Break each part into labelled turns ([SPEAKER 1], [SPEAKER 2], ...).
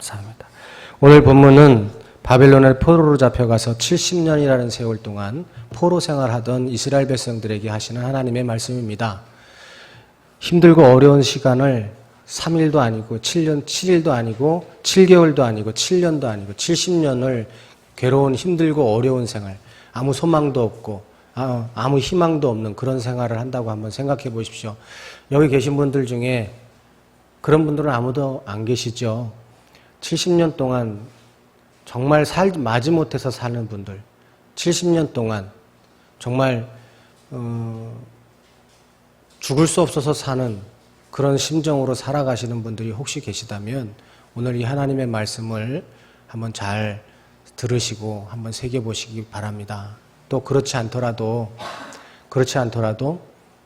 [SPEAKER 1] 감사합니다. 오늘 본문은 바벨론의 포로로 잡혀가서 70년이라는 세월 동안 포로 생활하던 이스라엘 백성들에게 하시는 하나님의 말씀입니다. 힘들고 어려운 시간을 3일도 아니고 7일도 아니고 7개월도 아니고 7년도 아니고 70년을 괴로운 힘들고 어려운 생활, 아무 소망도 없고 아무 희망도 없는 그런 생활을 한다고 한번 생각해 보십시오. 여기 계신 분들 중에 그런 분들은 아무도 안 계시죠. 70년 동안 정말 마지못해서 사는 분들, 70년 동안 정말 죽을 수 없어서 사는 그런 심정으로 살아가시는 분들이 혹시 계시다면 오늘 이 하나님의 말씀을 한번 잘 들으시고 한번 새겨보시기 바랍니다. 또 그렇지 않더라도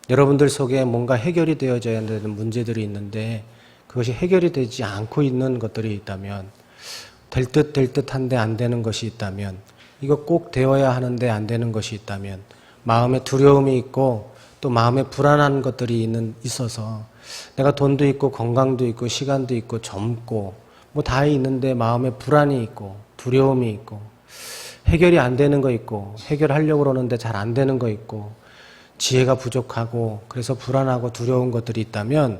[SPEAKER 1] 여러분들 속에 뭔가 해결이 되어져야 되는 문제들이 있는데 그것이 해결이 되지 않고 있는 것들이 있다면, 될 듯한데 안 되는 것이 있다면, 이거 꼭 되어야 하는데 안 되는 것이 있다면, 마음에 두려움이 있고 또 마음에 불안한 것들이 있어서 내가 돈도 있고 건강도 있고 시간도 있고 젊고 뭐 다 있는데 마음에 불안이 있고 두려움이 있고 해결이 안 되는 거 있고 해결하려고 그러는데 잘 안 되는 거 있고 지혜가 부족하고 그래서 불안하고 두려운 것들이 있다면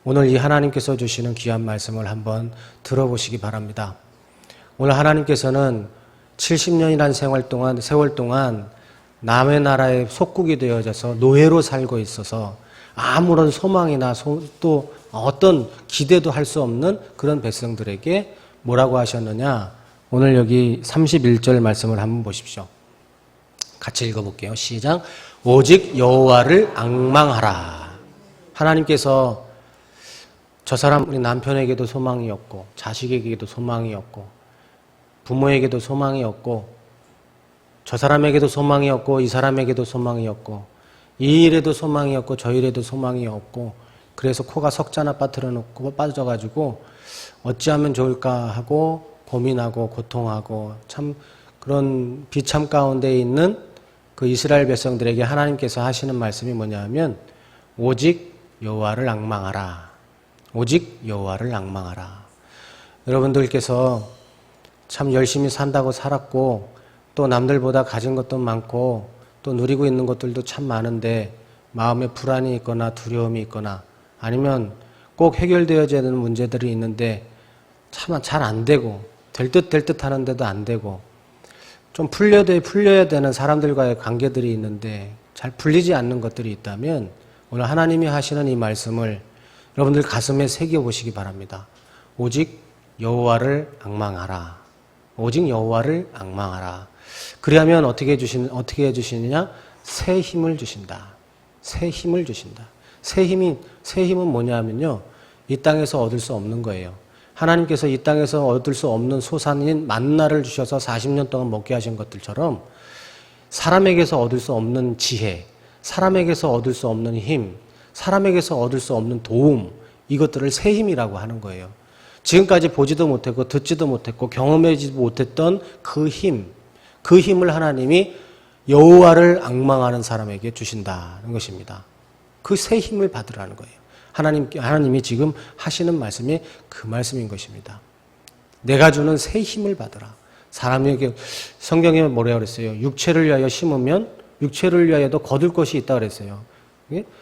[SPEAKER 1] 오늘 이 하나님께서 주시는 귀한 말씀을 한번 들어보시기 바랍니다. 오늘 하나님께서는 70년이라는 세월 동안 남의 나라의 속국이 되어져서 노예로 살고 있어서 아무런 소망이나 또 어떤 기대도 할 수 없는 그런 백성들에게 뭐라고 하셨느냐? 오늘 여기 31절 말씀을 한번 보십시오. 같이 읽어볼게요. 시작. 오직 여호와를 앙망하라. 하나님께서 저 사람 우리 남편에게도 소망이 없고 자식에게도 소망이 없고 부모에게도 소망이 없고 저 사람에게도 소망이 없고 이 사람에게도 소망이 없고 이 일에도 소망이 없고 저 일에도 소망이 없고 그래서 코가 석자나 빠뜨려 놓고 빠져가지고 어찌하면 좋을까 하고 고민하고 고통하고 참 그런 비참 가운데 있는 그 이스라엘 백성들에게 하나님께서 하시는 말씀이 뭐냐면 오직 여호와를 앙망하라. 오직 여호와를 앙망하라. 여러분들께서 참 열심히 산다고 살았고 또 남들보다 가진 것도 많고 또 누리고 있는 것들도 참 많은데 마음에 불안이 있거나 두려움이 있거나 아니면 꼭 해결되어져야 되는 문제들이 있는데 참 잘 안 되고 될 듯 하는데도 안 되고 좀 풀려야 되는 사람들과의 관계들이 있는데 잘 풀리지 않는 것들이 있다면 오늘 하나님이 하시는 이 말씀을 여러분들 가슴에 새겨보시기 바랍니다. 오직 여호와를 앙망하라. 오직 여호와를 앙망하라. 그리하면 어떻게 해주시느냐? 새 힘을 주신다. 새 힘을 주신다. 새 힘은 뭐냐면요. 이 땅에서 얻을 수 없는 거예요. 하나님께서 이 땅에서 얻을 수 없는 소산인 만나를 주셔서 40년 동안 먹게 하신 것들처럼 사람에게서 얻을 수 없는 지혜, 사람에게서 얻을 수 없는 힘, 사람에게서 얻을 수 없는 도움, 이것들을 새 힘이라고 하는 거예요. 지금까지 보지도 못했고 듣지도 못했고 경험하지 못했던 그 힘을 하나님이 여호와를 앙망하는 사람에게 주신다는 것입니다. 그 새 힘을 받으라는 거예요. 하나님이 지금 하시는 말씀이 그 말씀인 것입니다. 내가 주는 새 힘을 받으라. 사람에게 성경에 뭐라고 그랬어요? 육체를 위하여 심으면 육체를 위하여도 거둘 것이 있다고 그랬어요.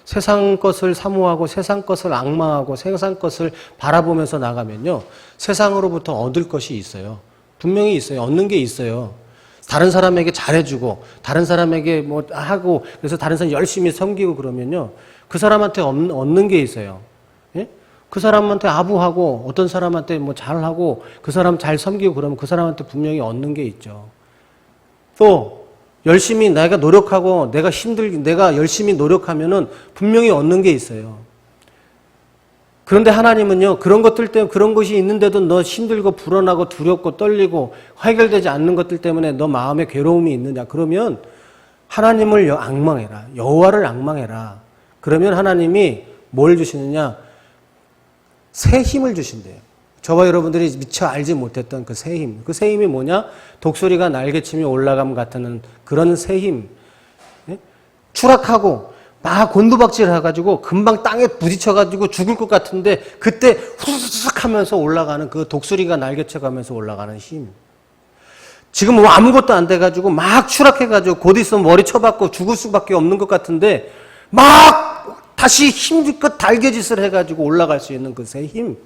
[SPEAKER 1] 세상 것을 사모하고 세상 것을 앙망하고 세상 것을 바라보면서 나가면요. 세상으로부터 얻을 것이 있어요. 분명히 있어요. 얻는 게 있어요. 다른 사람에게 잘해주고 다른 사람에게 뭐 하고 그래서 다른 사람 열심히 섬기고 그러면요. 그 사람한테 얻는 게 있어요. 예? 그 사람한테 아부하고 어떤 사람한테 뭐 잘하고 그 사람 잘 섬기고 그러면 그 사람한테 분명히 얻는 게 있죠. 또 열심히 내가 노력하고 내가 열심히 노력하면은 분명히 얻는 게 있어요. 그런데 하나님은요, 그런 것들 때문에, 그런 것이 있는데도 너 힘들고 불안하고 두렵고 떨리고 해결되지 않는 것들 때문에 너 마음에 괴로움이 있느냐? 그러면 하나님을 앙망해라. 여호와를 앙망해라. 그러면 하나님이 뭘 주시느냐? 새 힘을 주신대요. 저와 여러분들이 미처 알지 못했던 그 새 힘. 그 새 힘이 뭐냐? 독수리가 날개치며 올라감 같은 그런 새 힘. 추락하고 막 곤두박질 해가지고 금방 땅에 부딪혀가지고 죽을 것 같은데 그때 후루룩 하면서 올라가는 그 독수리가 날개쳐가면서 올라가는 힘. 지금 뭐 아무것도 안 돼가지고 막 추락해가지고 곧 있으면 머리 쳐박고 죽을 수밖에 없는 것 같은데 막 다시 힘껏 달개짓을 해가지고 올라갈 수 있는 그 새 힘.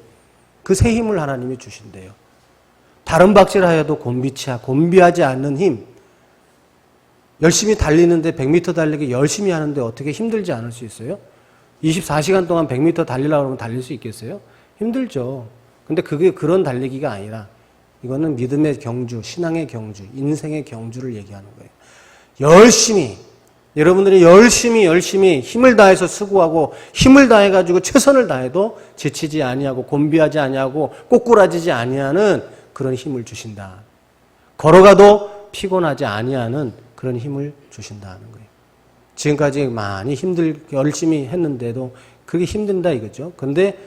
[SPEAKER 1] 그 새 힘을 하나님이 주신대요. 다른 박질하여도 곤비하지 않는 힘. 열심히 달리는데 100m 달리기 열심히 하는데 어떻게 힘들지 않을 수 있어요? 24시간 동안 100m 달리려고 하면 달릴 수 있겠어요? 힘들죠. 근데 그게 그런 달리기가 아니라 이거는 믿음의 경주, 신앙의 경주, 인생의 경주를 얘기하는 거예요. 열심히 여러분들이 열심히 힘을 다해서 수고하고 힘을 다해가지고 최선을 다해도 지치지 아니하고 곤비하지 아니하고 꼬꾸라지지 아니하는 그런 힘을 주신다. 걸어가도 피곤하지 아니하는 그런 힘을 주신다는 거예요. 지금까지 많이 열심히 했는데도 그게 힘든다 이거죠. 근데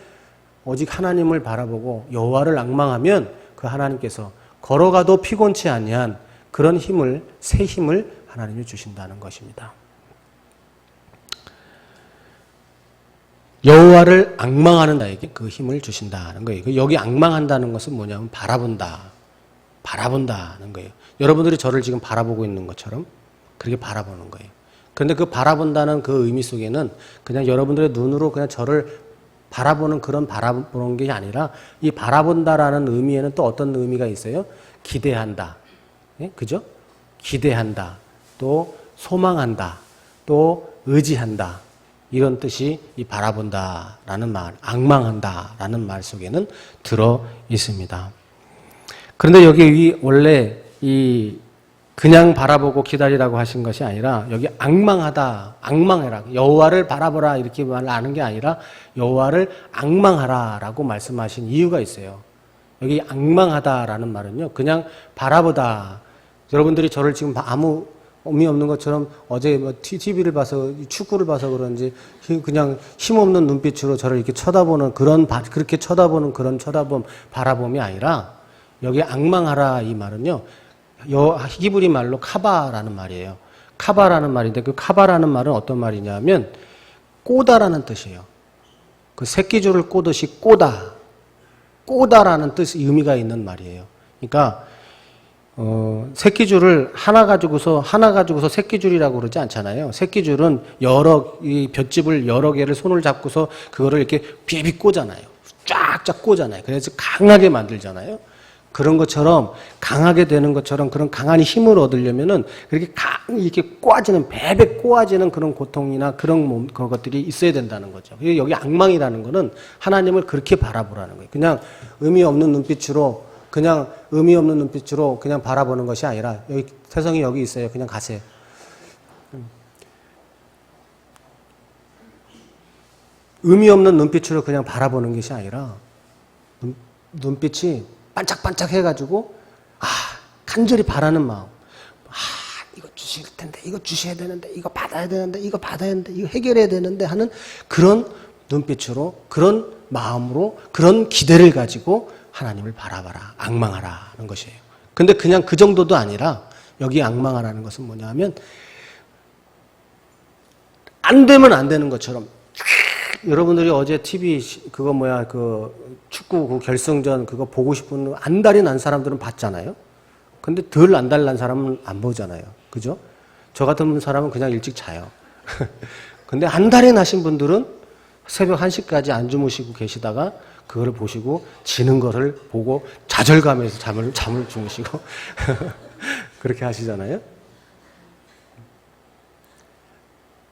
[SPEAKER 1] 오직 하나님을 바라보고 여호와를 앙망하면 그 하나님께서 걸어가도 피곤치 아니한 그런 힘을, 새 힘을 하나님이 주신다는 것입니다. 여호와를 앙망하는 자에게 그 힘을 주신다는 거예요. 여기 앙망한다는 것은 뭐냐면 바라본다는 거예요. 여러분들이 저를 지금 바라보고 있는 것처럼 그렇게 바라보는 거예요. 그런데 그 바라본다는 그 의미 속에는 그냥 여러분들의 눈으로 그냥 저를 바라보는 그런 바라보는 게 아니라 이 바라본다라는 의미에는 또 어떤 의미가 있어요? 기대한다. 예? 그죠? 기대한다. 또 소망한다. 또 의지한다. 이런 뜻이 이 바라본다라는 말, 앙망한다라는 말 속에는 들어 있습니다. 그런데 여기 원래 이 그냥 바라보고 기다리라고 하신 것이 아니라 여기 앙망하다, 앙망해라. 여호와를 바라보라 이렇게 말하는 게 아니라 여호와를 앙망하라라고 말씀하신 이유가 있어요. 여기 앙망하다라는 말은요. 그냥 바라보다. 여러분들이 저를 지금 아무 의미 없는 것처럼 어제 뭐 TV를 봐서 축구를 봐서 그런지 그냥 힘없는 눈빛으로 저를 이렇게 쳐다보는 그렇게 쳐다보는 그런 바라봄이 아니라 여기 앙망하라 이 말은요. 히브리 말로 카바라는 말이에요. 카바라는 말인데 그 카바라는 말은 어떤 말이냐면 꼬다라는 뜻이에요. 그 새끼줄을 꼬듯이 꼬다라는 뜻 의미가 있는 말이에요. 그러니까 새끼줄을 하나 가지고서 새끼줄이라고 그러지 않잖아요. 새끼줄은 이 볏짚을 여러 개를 손을 잡고서 그거를 이렇게 비비 꼬잖아요. 쫙쫙 꼬잖아요. 그래서 강하게 만들잖아요. 그런 것처럼 강하게 되는 것처럼 그런 강한 힘을 얻으려면은 그렇게 이렇게 꼬아지는 배배 꼬아지는 그런 고통이나 그런 것들이 있어야 된다는 거죠. 여기 앙망이라는 거는 하나님을 그렇게 바라보라는 거예요. 그냥 의미 없는 눈빛으로 그냥 바라보는 것이 아니라 여기 태성이 여기 있어요. 그냥 가세요. 의미 없는 눈빛으로 그냥 바라보는 것이 아니라 눈빛이 반짝반짝 해가지고 간절히 바라는 마음. 이거 주실 텐데, 이거 주셔야 되는데, 이거 받아야 되는데, 이거 해결해야 되는데 하는 그런 눈빛으로, 그런 마음으로, 그런 기대를 가지고 하나님을 바라봐라, 앙망하라는 것이에요. 근데 그냥 그 정도도 아니라 여기 앙망하라는 것은 뭐냐 하면 안 되면 안 되는 것처럼 여러분들이 어제 TV 그 축구 그 결승전 그거 보고 싶은 안달이 난 사람들은 봤잖아요. 근데 덜 안달 난 사람은 안 보잖아요. 그죠? 저 같은 사람은 그냥 일찍 자요. 근데 안달이 나신 분들은 새벽 1시까지 안 주무시고 계시다가 그걸 보시고 지는 거를 보고 좌절감에서 잠을 주무시고 그렇게 하시잖아요.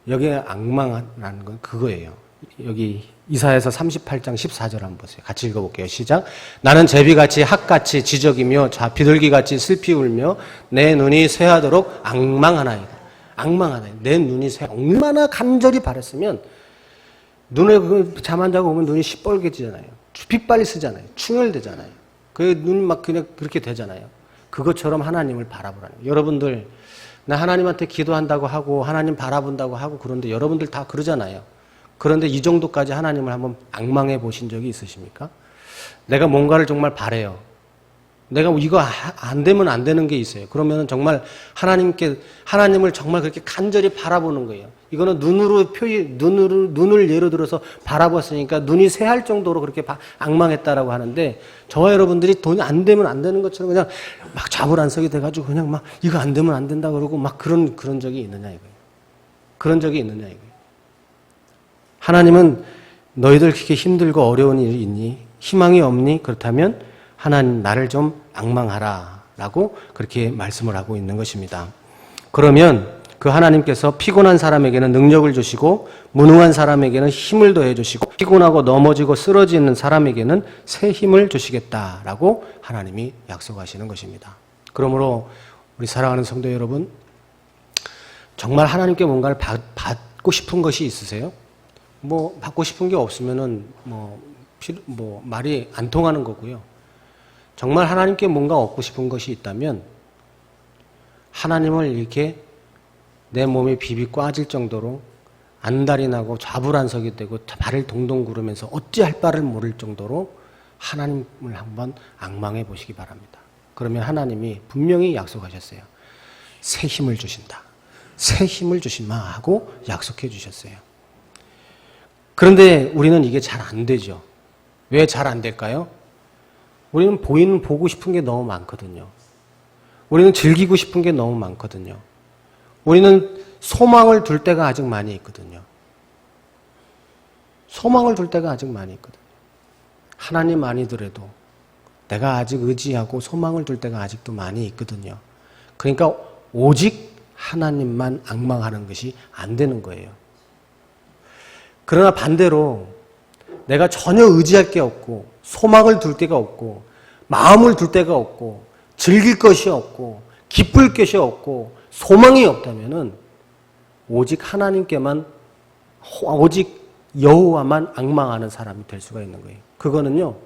[SPEAKER 1] 여기에 앙망이라는 건 그거예요. 여기 이사야서 38장 14절 한번 보세요. 같이 읽어볼게요. 시작. 나는 제비같이 학같이 지적이며 비둘기같이 슬피 울며 내 눈이 쇠하도록 앙망하나이다. 내 눈이 얼마나 간절히 바랬으면 눈에 잠 안 자고 오면 눈이 시뻘개지잖아요. 핏발이 쓰잖아요. 충혈되잖아요. 그 눈 막 그냥 그렇게 되잖아요. 그것처럼 하나님을 바라보라는 거예요. 여러분들 나 하나님한테 기도한다고 하고 하나님 바라본다고 하고 그런데 여러분들 다 그러잖아요. 그런데 이 정도까지 하나님을 한번 앙망해 보신 적이 있으십니까? 내가 뭔가를 정말 바래요. 내가 이거 안 되면 안 되는 게 있어요. 그러면 정말 하나님을 정말 그렇게 간절히 바라보는 거예요. 이거는 눈을 예로 들어서 바라봤으니까 눈이 새할 정도로 그렇게 앙망했다라고 하는데, 저와 여러분들이 돈이 안 되면 안 되는 것처럼 그냥 막 자불안석이 돼가지고 그냥 막 이거 안 되면 안 된다 그러고 막 그런 적이 있느냐 이거예요. 그런 적이 있느냐 이거예요. 하나님은 너희들 그렇게 힘들고 어려운 일이 있니? 희망이 없니? 그렇다면 하나님 나를 좀 앙망하라 라고 그렇게 말씀을 하고 있는 것입니다. 그러면 그 하나님께서 피곤한 사람에게는 능력을 주시고 무능한 사람에게는 힘을 더해 주시고 피곤하고 넘어지고 쓰러지는 사람에게는 새 힘을 주시겠다라고 하나님이 약속하시는 것입니다. 그러므로 우리 사랑하는 성도 여러분, 정말 하나님께 뭔가를 받고 싶은 것이 있으세요? 뭐 받고 싶은 게 없으면은 말이 안 통하는 거고요. 정말 하나님께 뭔가 얻고 싶은 것이 있다면 하나님을 이렇게 내 몸에 비비 꽈질 정도로 안달이 나고 좌불안석이 되고 발을 동동 구르면서 어찌할 바를 모를 정도로 하나님을 한번 앙망해 보시기 바랍니다. 그러면 하나님이 분명히 약속하셨어요. 새 힘을 주신다. 새 힘을 주시마 하고 약속해 주셨어요. 그런데 우리는 이게 잘 안 되죠. 왜 잘 안 될까요? 우리는 보고 싶은 게 너무 많거든요. 우리는 즐기고 싶은 게 너무 많거든요. 우리는 소망을 둘 때가 아직 많이 있거든요. 소망을 둘 때가 아직 많이 있거든요. 하나님 아니더라도 내가 아직 의지하고 소망을 둘 때가 아직도 많이 있거든요. 그러니까 오직 하나님만 앙망하는 것이 안 되는 거예요. 그러나 반대로 내가 전혀 의지할 게 없고 소망을 둘 데가 없고 마음을 둘 데가 없고 즐길 것이 없고 기쁠 것이 없고 소망이 없다면은 오직 하나님께만 오직 여호와만 앙망하는 사람이 될 수가 있는 거예요. 그거는요,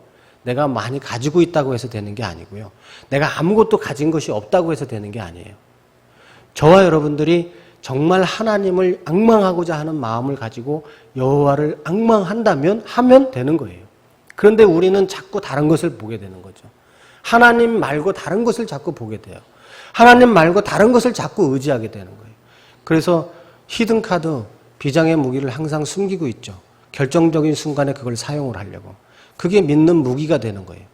[SPEAKER 1] 내가 많이 가지고 있다고 해서 되는 게 아니고요. 내가 아무것도 가진 것이 없다고 해서 되는 게 아니에요. 저와 여러분들이 정말 하나님을 앙망하고자 하는 마음을 가지고 여호와를 앙망한다면 하면 되는 거예요. 그런데 우리는 자꾸 다른 것을 보게 되는 거죠. 하나님 말고 다른 것을 자꾸 보게 돼요. 하나님 말고 다른 것을 자꾸 의지하게 되는 거예요. 그래서 히든카드, 비장의 무기를 항상 숨기고 있죠. 결정적인 순간에 그걸 사용을 하려고. 그게 믿는 무기가 되는 거예요.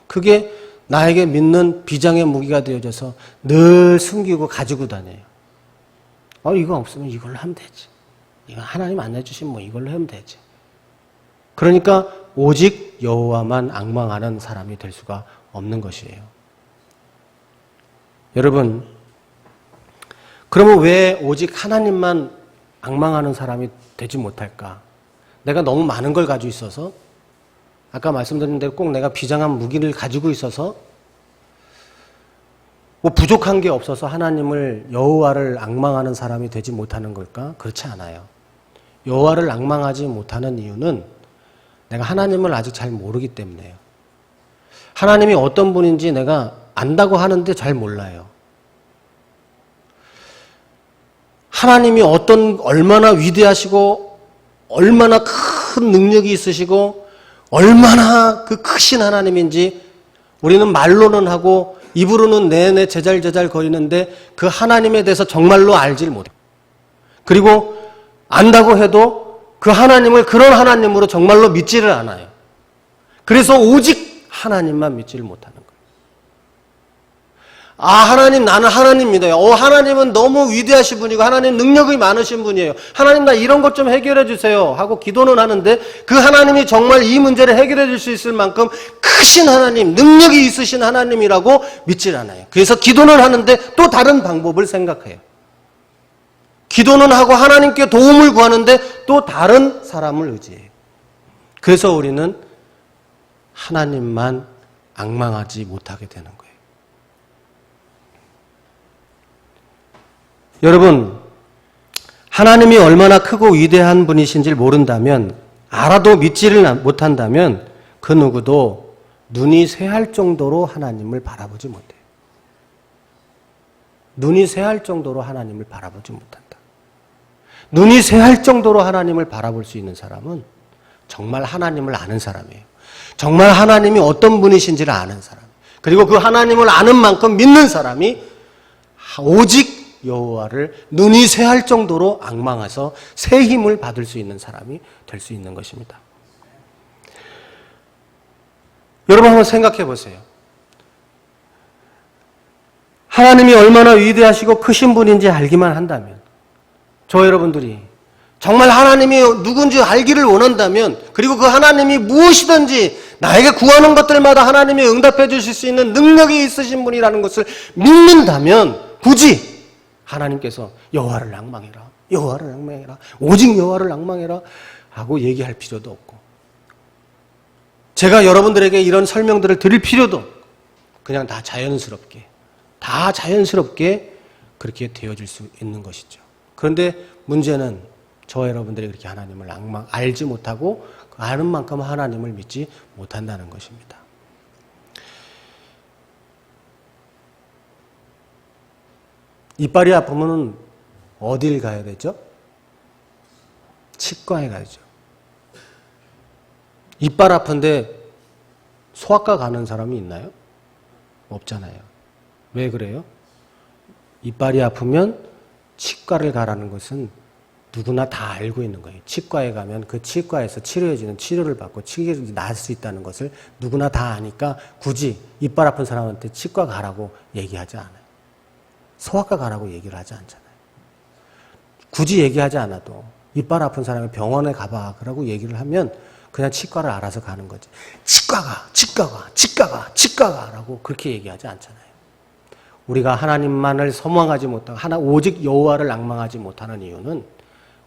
[SPEAKER 1] 그게 나에게 믿는 비장의 무기가 되어져서 늘 숨기고 가지고 다녀요. 이거 없으면 이걸로 하면 되지. 이거 하나님 안 해주신 이걸로 하면 되지. 그러니까 오직 여호와만 앙망하는 사람이 될 수가 없는 것이에요. 여러분, 그러면 왜 오직 하나님만 앙망하는 사람이 되지 못할까? 내가 너무 많은 걸 가지고 있어서, 아까 말씀드린 대로 꼭 내가 비장한 무기를 가지고 있어서, 부족한 게 없어서 하나님을, 여호와를 앙망하는 사람이 되지 못하는 걸까? 그렇지 않아요. 여호와를 앙망하지 못하는 이유는 내가 하나님을 아직 잘 모르기 때문에요. 하나님이 어떤 분인지 내가 안다고 하는데 잘 몰라요. 하나님이 얼마나 위대하시고 얼마나 큰 능력이 있으시고 얼마나 그 크신 하나님인지 우리는 말로는 하고 입으로는 내내 제잘제잘 거리는데 그 하나님에 대해서 정말로 알질 못해요. 그리고 안다고 해도 그 하나님을 그런 하나님으로 정말로 믿지를 않아요. 그래서 오직 하나님만 믿지를 못하는 거예요. 하나님, 나는 하나님 믿어요. 하나님은 너무 위대하신 분이고 하나님 능력이 많으신 분이에요. 하나님, 나 이런 것 좀 해결해 주세요 하고 기도는 하는데 그 하나님이 정말 이 문제를 해결해 줄 수 있을 만큼 크신 하나님, 능력이 있으신 하나님이라고 믿질 않아요. 그래서 기도는 하는데 또 다른 방법을 생각해요. 기도는 하고 하나님께 도움을 구하는데 또 다른 사람을 의지해요. 그래서 우리는 하나님만 앙망하지 못하게 되는 거예요. 여러분, 하나님이 얼마나 크고 위대한 분이신지를 모른다면, 알아도 믿지를 못한다면 그 누구도 눈이 쇠할 정도로 하나님을 바라보지 못해요. 눈이 쇠할 정도로 하나님을 바라보지 못한다. 눈이 쇠할 정도로 하나님을 바라볼 수 있는 사람은 정말 하나님을 아는 사람이에요. 정말 하나님이 어떤 분이신지를 아는 사람. 그리고 그 하나님을 아는 만큼 믿는 사람이 오직 여호와를 눈이 쇠할 정도로 앙망해서 새 힘을 받을 수 있는 사람이 될 수 있는 것입니다. 여러분 한번 생각해 보세요. 하나님이 얼마나 위대하시고 크신 분인지 알기만 한다면, 저 여러분들이 정말 하나님이 누군지 알기를 원한다면, 그리고 그 하나님이 무엇이든지 나에게 구하는 것들마다 하나님이 응답해 주실 수 있는 능력이 있으신 분이라는 것을 믿는다면, 굳이 하나님께서 여호와를 앙망해라, 여호와를 앙망해라, 오직 여호와를 앙망해라 하고 얘기할 필요도 없고, 제가 여러분들에게 이런 설명들을 드릴 필요도 없고, 그냥 다 자연스럽게 그렇게 되어질 수 있는 것이죠. 그런데 문제는 저와 여러분들이 그렇게 하나님을 알지 못하고 아는 만큼 하나님을 믿지 못한다는 것입니다. 이빨이 아프면 어딜 가야 되죠? 치과에 가야죠. 이빨 아픈데 소아과 가는 사람이 있나요? 없잖아요. 왜 그래요? 이빨이 아프면 치과를 가라는 것은 누구나 다 알고 있는 거예요. 치과에 가면 그 치과에서 치료해주는 치료를 받고 치료를 나을 수 있다는 것을 누구나 다 아니까 굳이 이빨 아픈 사람한테 치과 가라고 얘기하지 않아요. 소아과 가라고 얘기를 하지 않잖아요. 굳이 얘기하지 않아도 이빨 아픈 사람이 병원에 가봐 그러고 얘기를 하면 그냥 치과를 알아서 가는 거지. 치과가라고 그렇게 얘기하지 않잖아요. 우리가 하나님만을 소망하지 못하고 오직 여호와를 앙망하지 못하는 이유는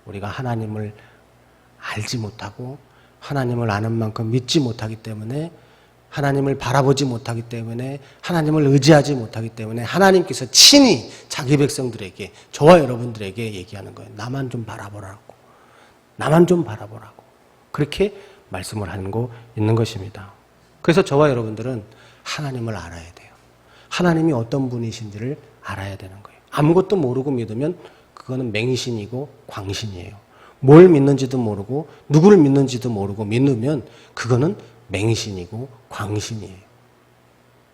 [SPEAKER 1] 우리가 하나님을 알지 못하고 하나님을 아는 만큼 믿지 못하기 때문에, 하나님을 바라보지 못하기 때문에, 하나님을 의지하지 못하기 때문에 하나님께서 친히 자기 백성들에게, 저와 여러분들에게 얘기하는 거예요. 나만 좀 바라보라고. 그렇게 말씀을 하는 거 있는 것입니다. 그래서 저와 여러분들은 하나님을 알아야 돼요. 하나님이 어떤 분이신지를 알아야 되는 거예요. 아무것도 모르고 믿으면 그거는 맹신이고 광신이에요. 뭘 믿는지도 모르고 누구를 믿는지도 모르고 믿으면 그거는 맹신이고 광신이에요.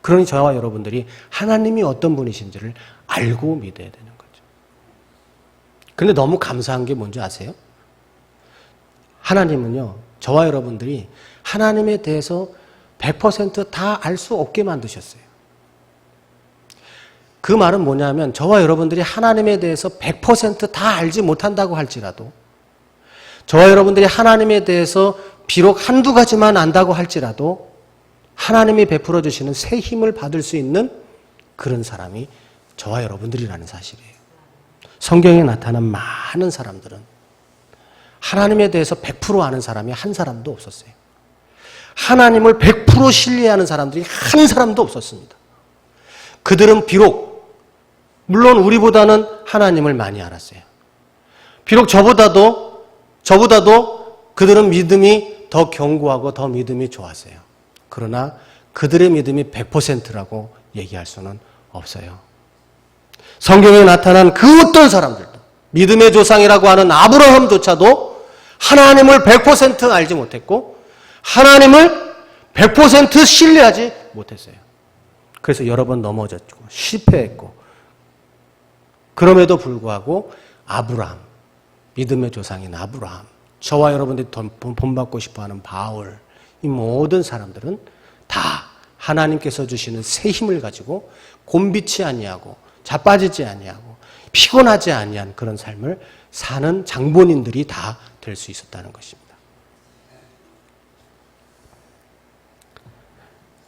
[SPEAKER 1] 그러니 저와 여러분들이 하나님이 어떤 분이신지를 알고 믿어야 되는 거죠. 근데 너무 감사한 게 뭔지 아세요? 하나님은요, 저와 여러분들이 하나님에 대해서 100% 다 알 수 없게 만드셨어요. 그 말은 뭐냐면, 저와 여러분들이 하나님에 대해서 100% 다 알지 못한다고 할지라도, 저와 여러분들이 하나님에 대해서 비록 한두 가지만 안다고 할지라도 하나님이 베풀어 주시는 새 힘을 받을 수 있는 그런 사람이 저와 여러분들이라는 사실이에요. 성경에 나타난 많은 사람들은 하나님에 대해서 100% 아는 사람이 한 사람도 없었어요. 하나님을 100% 신뢰하는 사람들이 한 사람도 없었습니다. 그들은 비록 물론 우리보다는 하나님을 많이 알았어요. 비록 저보다도 그들은 믿음이 더 견고하고 더 믿음이 좋았어요. 그러나 그들의 믿음이 100%라고 얘기할 수는 없어요. 성경에 나타난 그 어떤 사람들도, 믿음의 조상이라고 하는 아브라함조차도 하나님을 100% 알지 못했고 하나님을 100% 신뢰하지 못했어요. 그래서 여러 번 넘어졌고 실패했고, 그럼에도 불구하고 아브라함, 믿음의 조상인 아브라함, 저와 여러분들이 본받고 싶어하는 바울, 이 모든 사람들은 다 하나님께서 주시는 새 힘을 가지고 곤비치 아니하고 자빠지지 아니하고 피곤하지 아니한 그런 삶을 사는 장본인들이 다 될 수 있었다는 것입니다.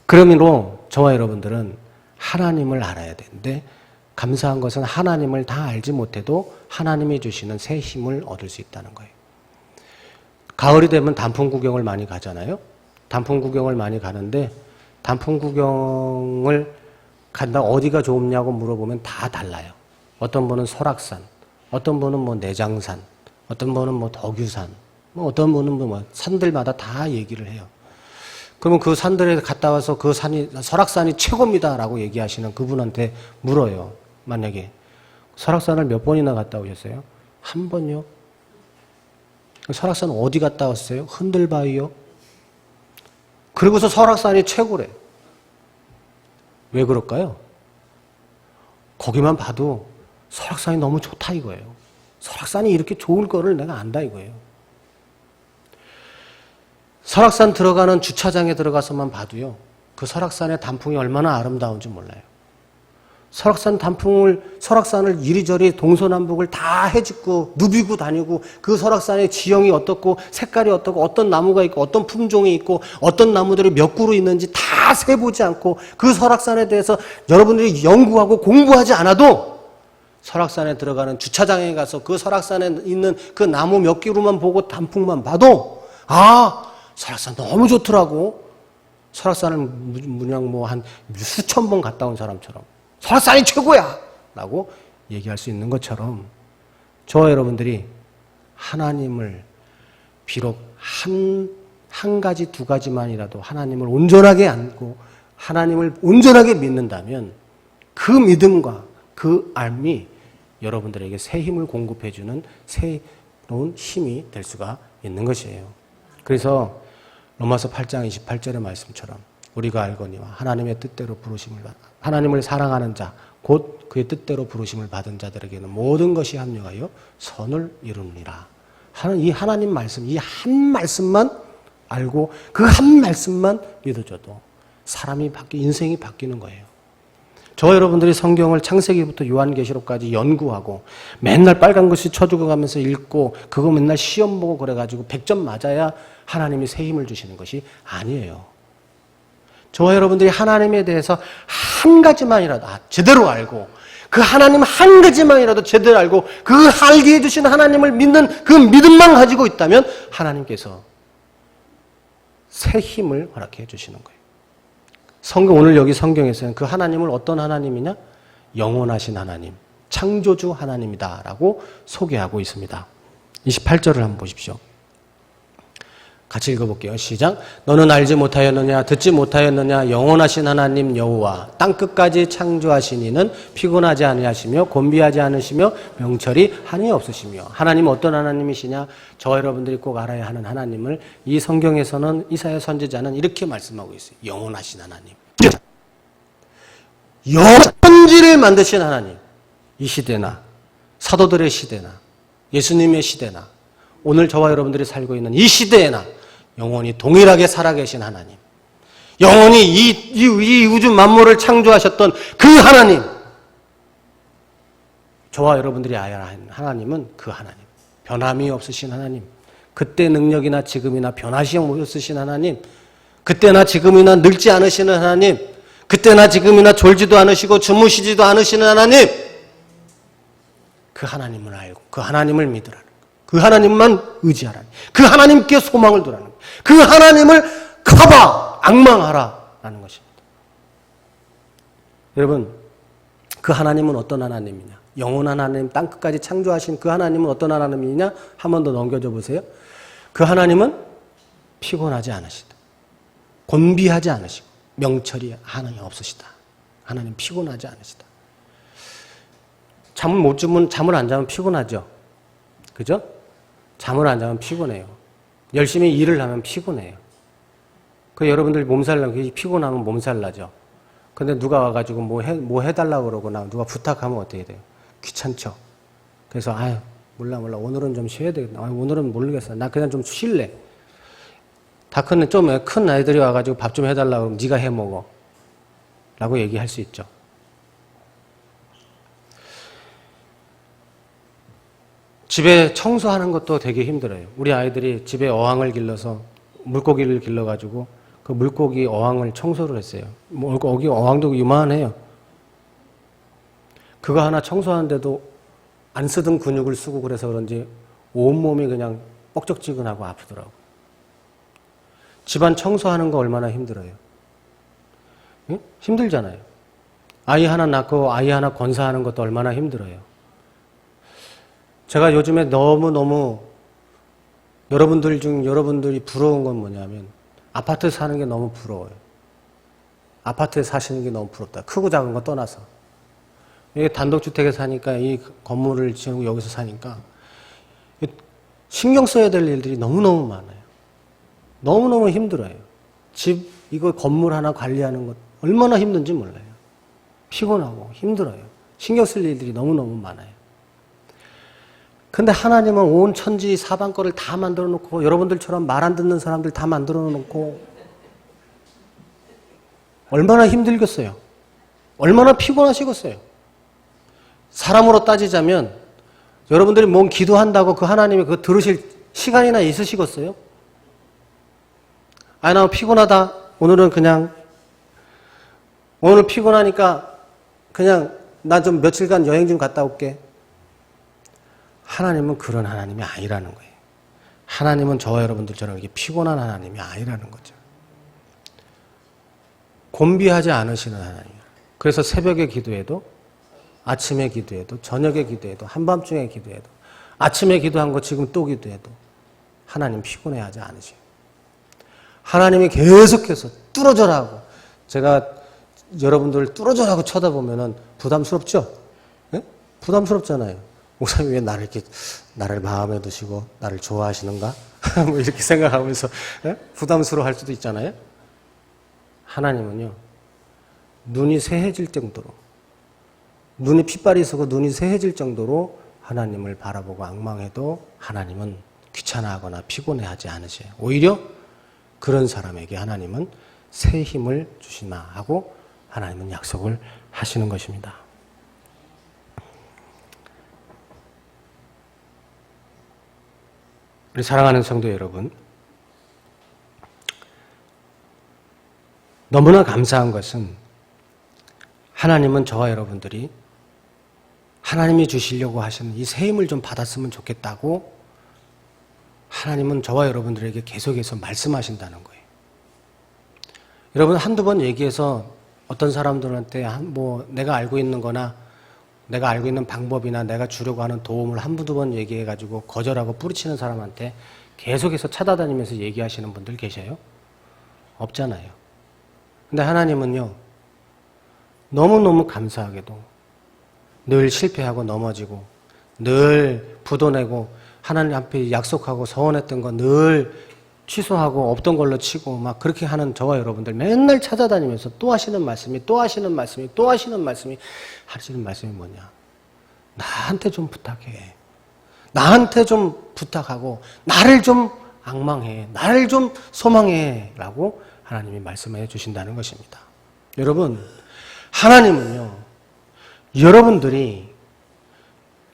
[SPEAKER 1] 그러므로 저와 여러분들은 하나님을 알아야 되는데, 감사한 것은 하나님을 다 알지 못해도 하나님이 주시는 새 힘을 얻을 수 있다는 거예요. 가을이 되면 단풍 구경을 많이 가잖아요. 단풍 구경을 많이 가는데, 단풍 구경을 간다 어디가 좋냐고 물어보면 다 달라요. 어떤 분은 설악산, 어떤 분은 뭐 내장산, 어떤 분은 뭐 덕유산, 어떤 분은 뭐 산들마다 다 얘기를 해요. 그러면 그 산들에 갔다 와서 그 산이, 설악산이 최고입니다라고 얘기하시는 그분한테 물어요. 만약에 설악산을 몇 번이나 갔다 오셨어요? 한 번요. 설악산 어디 갔다 왔어요? 흔들바위요. 그리고서 설악산이 최고래. 왜 그럴까요? 거기만 봐도 설악산이 너무 좋다 이거예요. 설악산이 이렇게 좋을 거를 내가 안다 이거예요. 설악산 들어가는 주차장에 들어가서만 봐도요. 그 설악산의 단풍이 얼마나 아름다운지 몰라요. 설악산을 이리저리 동서남북을 다 헤집고 누비고 다니고 그 설악산의 지형이 어떻고 색깔이 어떻고 어떤 나무가 있고 어떤 품종이 있고 어떤 나무들이 몇 그루 있는지 다 세보지 않고 그 설악산에 대해서 여러분들이 연구하고 공부하지 않아도 설악산에 들어가는 주차장에 가서 그 설악산에 있는 그 나무 몇 그루만 보고 단풍만 봐도 아 설악산 너무 좋더라고. 설악산을 그냥 뭐 한 수천 번 갔다 온 사람처럼 설악산이 최고야! 라고 얘기할 수 있는 것처럼 저와 여러분들이 하나님을 비록 한 가지, 두 가지만이라도 하나님을 온전하게 안고 하나님을 온전하게 믿는다면 그 믿음과 그 알미 여러분들에게 새 힘을 공급해주는 새로운 힘이 될 수가 있는 것이에요. 그래서 로마서 8장 28절의 말씀처럼 우리가 알거니와 하나님의 뜻대로 부르심을 받아 하나님을 사랑하는 자, 곧 그의 뜻대로 부르심을 받은 자들에게는 모든 것이 합력하여 선을 이루느니라. 이 하나님 말씀, 이 한 말씀만 알고 그 한 말씀만 믿어줘도 사람이 인생이 바뀌는 거예요. 저 여러분들이 성경을 창세기부터 요한계시록까지 연구하고 맨날 빨간 글씨 쳐주고 가면서 읽고 그거 맨날 시험 보고 그래가지고 100점 맞아야 하나님이 새 힘을 주시는 것이 아니에요. 저와 여러분들이 하나님에 대해서 한 가지만이라도 제대로 알고 그 하나님 한 가지만이라도 제대로 알고 그 알게 해주신 하나님을 믿는 그 믿음만 가지고 있다면 하나님께서 새 힘을 허락해 주시는 거예요. 오늘 여기 성경에서는 그 하나님을 어떤 하나님이냐? 영원하신 하나님, 창조주 하나님이다라고 소개하고 있습니다. 28절을 한번 보십시오. 같이 읽어볼게요. 시작. 너는 알지 못하였느냐 듣지 못하였느냐 영원하신 하나님 여호와 땅끝까지 창조하신 이는 피곤하지 아니하시며 곤비하지 않으시며 명철이 한이 없으시며 하나님은 어떤 하나님이시냐? 저와 여러분들이 꼭 알아야 하는 하나님을 이 성경에서는 이사야 선지자는 이렇게 말씀하고 있어요. 영원하신 하나님. 천지를 만드신 하나님. 이 시대나 사도들의 시대나 예수님의 시대나 오늘 저와 여러분들이 살고 있는 이 시대에나 영원히 동일하게 살아계신 하나님, 영원히 이 우주 만물을 창조하셨던 그 하나님, 저와 여러분들이 알아야 하는 하나님은 그 하나님, 변함이 없으신 하나님, 그때 능력이나 지금이나 변하시 없으신 하나님, 그때나 지금이나 늙지 않으시는 하나님, 그때나 지금이나 졸지도 않으시고 주무시지도 않으시는 하나님, 그 하나님을 알고 그 하나님을 믿으라는 그 하나님만 의지하라는 그 하나님께 소망을 두라는 그 하나님을 가봐 앙망하라라는 것입니다. 여러분 그 하나님은 어떤 하나님이냐? 영원한 하나님 땅끝까지 창조하신 그 하나님은 어떤 하나님이냐? 한 번 더 넘겨줘 보세요. 그 하나님은 피곤하지 않으시다. 곤비하지 않으시고 명철이 하나님 없으시다. 하나님 피곤하지 않으시다. 잠을 못 주면 잠을 안 자면 피곤하죠. 그죠? 잠을 안 자면 피곤해요. 열심히 일을 하면 피곤해요. 그 여러분들 몸살 나고 피곤하면 몸살 나죠. 근데 누가 와가지고 뭐 해달라고 그러거나 누가 부탁하면 어떻게 돼요? 귀찮죠. 그래서 몰라 오늘은 좀 쉬어야 되겠다. 오늘은 모르겠어. 나 그냥 좀 쉴래. 좀 큰 아이들이 와가지고 밥 좀 해달라고 그러면 네가 해 먹어. 라고 얘기할 수 있죠. 집에 청소하는 것도 되게 힘들어요. 우리 아이들이 집에 어항을 길러서 물고기를 길러가지고 그 물고기 어항을 청소를 했어요. 거기 어항도 요만해요. 그거 하나 청소하는데도 안 쓰던 근육을 쓰고 그래서 그런지 온몸이 그냥 뻑적지근하고 아프더라고. 집안 청소하는 거 얼마나 힘들어요. 응? 힘들잖아요. 아이 하나 낳고 아이 하나 건사하는 것도 얼마나 힘들어요. 제가 요즘에 너무너무 여러분들이 부러운 건 뭐냐면 아파트 사는 게 너무 부러워요. 아파트에 사시는 게 너무 부럽다. 크고 작은 거 떠나서. 이게 단독주택에 사니까 이 건물을 지으고 여기서 사니까 신경 써야 될 일들이 너무너무 많아요. 너무너무 힘들어요. 이거 건물 하나 관리하는 것 얼마나 힘든지 몰라요. 피곤하고 힘들어요. 신경 쓸 일들이 너무너무 많아요. 근데 하나님은 온 천지 사방거를 다 만들어 놓고 여러분들처럼 말 안 듣는 사람들 다 만들어 놓고 얼마나 힘들겠어요. 얼마나 피곤하시겠어요. 사람으로 따지자면 여러분들이 뭔 기도한다고 그 하나님이 그거 들으실 시간이나 있으시겠어요? 아, 나 피곤하다. 오늘 피곤하니까 그냥 나 좀 며칠간 여행 좀 갔다 올게. 하나님은 그런 하나님이 아니라는 거예요. 하나님은 저와 여러분들처럼 이렇게 피곤한 하나님이 아니라는 거죠. 곤비하지 않으시는 하나님이에요. 그래서 새벽에 기도해도, 아침에 기도해도, 저녁에 기도해도, 한밤중에 기도해도, 아침에 기도한 거 지금 또 기도해도 하나님 피곤해하지 않으세요. 하나님이 계속해서 뚫어져라고, 제가 여러분들 뚫어져라고 쳐다보면은 부담스럽죠? 네? 부담스럽잖아요. 목사님 왜 나를 마음에 두시고 나를 좋아하시는가? 뭐 이렇게 생각하면서 네? 부담스러워 할 수도 있잖아요. 하나님은요, 눈이 새해질 정도로, 눈에 핏발이 서고 눈이 새해질 정도로 하나님을 바라보고 앙망해도 하나님은 귀찮아하거나 피곤해하지 않으세요. 오히려 그런 사람에게 하나님은 새 힘을 주시나 하고 하나님은 약속을 하시는 것입니다. 우리 사랑하는 성도 여러분, 너무나 감사한 것은 하나님은 저와 여러분들이 하나님이 주시려고 하시는 이 새 힘을 좀 받았으면 좋겠다고 하나님은 저와 여러분들에게 계속해서 말씀하신다는 거예요. 여러분 한두 번 얘기해서 어떤 사람들한테 내가 알고 있는 거나 내가 알고 있는 방법이나 내가 주려고 하는 도움을 한두 번 얘기해가지고 거절하고 뿌리치는 사람한테 계속해서 찾아다니면서 얘기하시는 분들 계셔요? 없잖아요. 근데 하나님은요, 너무너무 감사하게도 늘 실패하고 넘어지고 늘 부도내고 하나님 앞에 약속하고 서원했던 거 늘 취소하고 없던 걸로 치고 막 그렇게 하는 저와 여러분들 맨날 찾아다니면서 또 하시는 말씀이 하시는 말씀이 뭐냐? 나한테 좀 부탁해. 나한테 좀 부탁하고 나를 좀 앙망해. 나를 좀 소망해. 라고 하나님이 말씀해 주신다는 것입니다. 여러분, 하나님은요, 여러분들이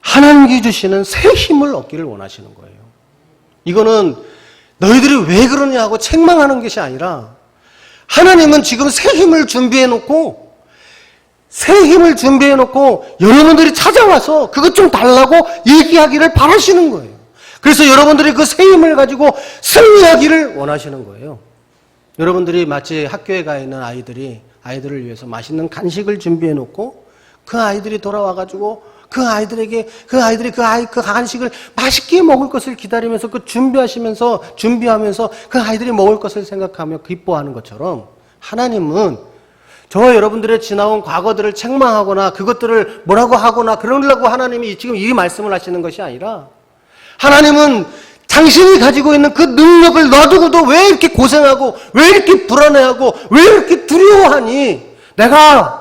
[SPEAKER 1] 하나님이 주시는 새 힘을 얻기를 원하시는 거예요. 이거는 너희들이 왜 그러냐고 책망하는 것이 아니라 하나님은 지금 새 힘을 준비해 놓고 여러분들이 찾아와서 그것 좀 달라고 얘기하기를 바라시는 거예요. 그래서 여러분들이 그 새 힘을 가지고 승리하기를 원하시는 거예요. 여러분들이 마치 학교에 가 있는 아이들을 위해서 맛있는 간식을 준비해 놓고 그 아이들이 돌아와가지고 그 아이들이 그 간식을 맛있게 먹을 것을 기다리면서 준비하면서 그 아이들이 먹을 것을 생각하며 기뻐하는 것처럼 하나님은 저와 여러분들의 지나온 과거들을 책망하거나 그것들을 뭐라고 하거나 그러려고 하나님이 지금 이 말씀을 하시는 것이 아니라 하나님은 당신이 가지고 있는 그 능력을 놔두고도 왜 이렇게 고생하고 왜 이렇게 불안해하고 왜 이렇게 두려워하니? 내가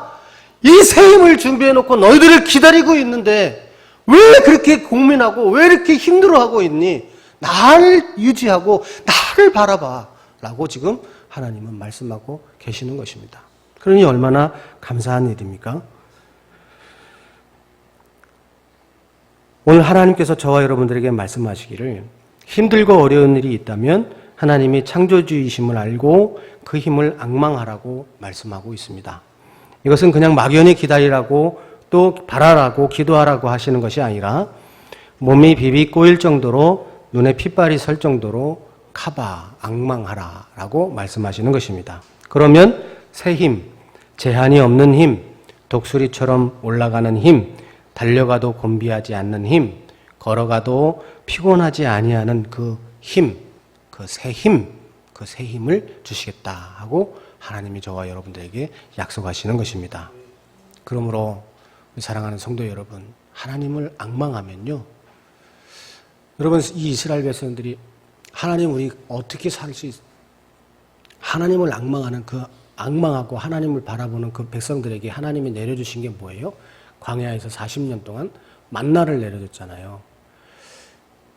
[SPEAKER 1] 이 새 힘을 준비해놓고 너희들을 기다리고 있는데 왜 그렇게 고민하고 왜 이렇게 힘들어하고 있니? 나를 유지하고 나를 바라봐 라고 지금 하나님은 말씀하고 계시는 것입니다. 그러니 얼마나 감사한 일입니까? 오늘 하나님께서 저와 여러분들에게 말씀하시기를 힘들고 어려운 일이 있다면 하나님이 창조주이심을 알고 그 힘을 앙망하라고 말씀하고 있습니다. 이것은 그냥 막연히 기다리라고 또 바라라고 기도하라고 하시는 것이 아니라 몸이 비비 꼬일 정도로 눈에 핏발이 설 정도로 카바, 앙망하라 라고 말씀하시는 것입니다. 그러면 새 힘, 제한이 없는 힘, 독수리처럼 올라가는 힘, 달려가도 곤비하지 않는 힘, 걸어가도 피곤하지 아니하는 그 힘, 그 새 힘을 주시겠다 하고 하나님이 저와 여러분들에게 약속하시는 것입니다. 그러므로 사랑하는 성도 여러분, 하나님을 앙망하면요, 여러분 이 이스라엘 백성들이 하나님 우리 어떻게 살 수 있? 하나님을 앙망하는 그 앙망하고 하나님을 바라보는 그 백성들에게 하나님이 내려주신 게 뭐예요? 광야에서 40년 동안 만나를 내려줬잖아요.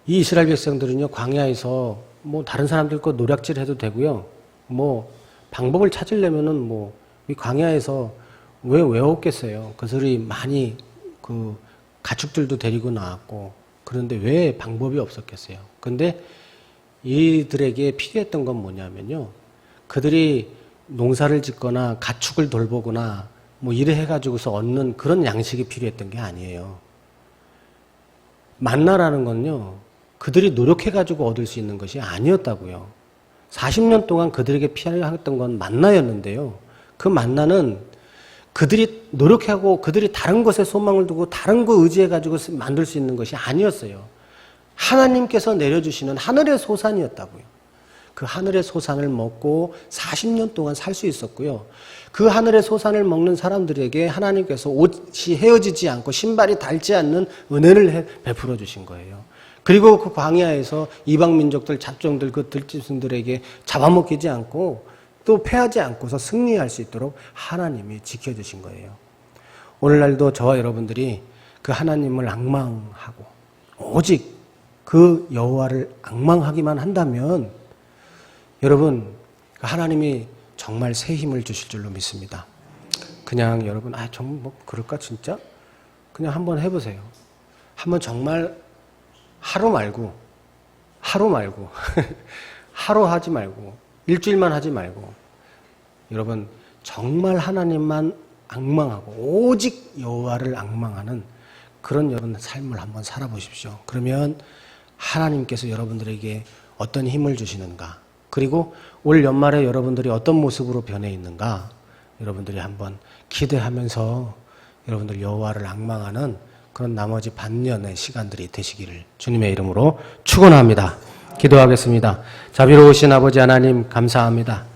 [SPEAKER 1] 이 이스라엘 백성들은요, 광야에서 뭐 다른 사람들 거 노략질 해도 되고요. 뭐 방법을 찾으려면은 뭐 이 광야에서 왜 외웠겠어요? 그들이 많이 그 가축들도 데리고 나왔고, 그런데 왜 방법이 없었겠어요? 근데 이들에게 필요했던 건 뭐냐면요, 그들이 농사를 짓거나 가축을 돌보거나 뭐 이래 해가지고서 얻는 그런 양식이 필요했던 게 아니에요. 만나라는 건요, 그들이 노력해가지고 얻을 수 있는 것이 아니었다고요. 40년 동안 그들에게 필요했던 건 만나였는데요. 그 만나는 그들이 노력하고 그들이 다른 것에 소망을 두고 다른 거 의지해가지고 만들 수 있는 것이 아니었어요. 하나님께서 내려주시는 하늘의 소산이었다고요. 그 하늘의 소산을 먹고 40년 동안 살 수 있었고요. 그 하늘의 소산을 먹는 사람들에게 하나님께서 옷이 헤어지지 않고 신발이 닳지 않는 은혜를 베풀어 주신 거예요. 그리고 그 광야에서 이방 민족들, 잡종들, 그 들짐승들에게 잡아먹히지 않고 또 패하지 않고서 승리할 수 있도록 하나님이 지켜주신 거예요. 오늘날도 저와 여러분들이 그 하나님을 앙망하고 오직 그 여호와를 앙망하기만 한다면 여러분, 하나님이 정말 새 힘을 주실 줄로 믿습니다. 그냥 여러분, 정말 뭐 그럴까 진짜? 그냥 한번 해보세요. 한번 정말 하루 말고 하루 하지 말고 일주일만 하지 말고 여러분 정말 하나님만 앙망하고 오직 여호와를 앙망하는 그런 여러분 삶을 한번 살아보십시오. 그러면 하나님께서 여러분들에게 어떤 힘을 주시는가, 그리고 올 연말에 여러분들이 어떤 모습으로 변해 있는가 여러분들이 한번 기대하면서 여러분들 여호와를 앙망하는 그런 나머지 반년의 시간들이 되시기를 주님의 이름으로 축원합니다. 기도하겠습니다. 자비로우신 아버지 하나님 감사합니다.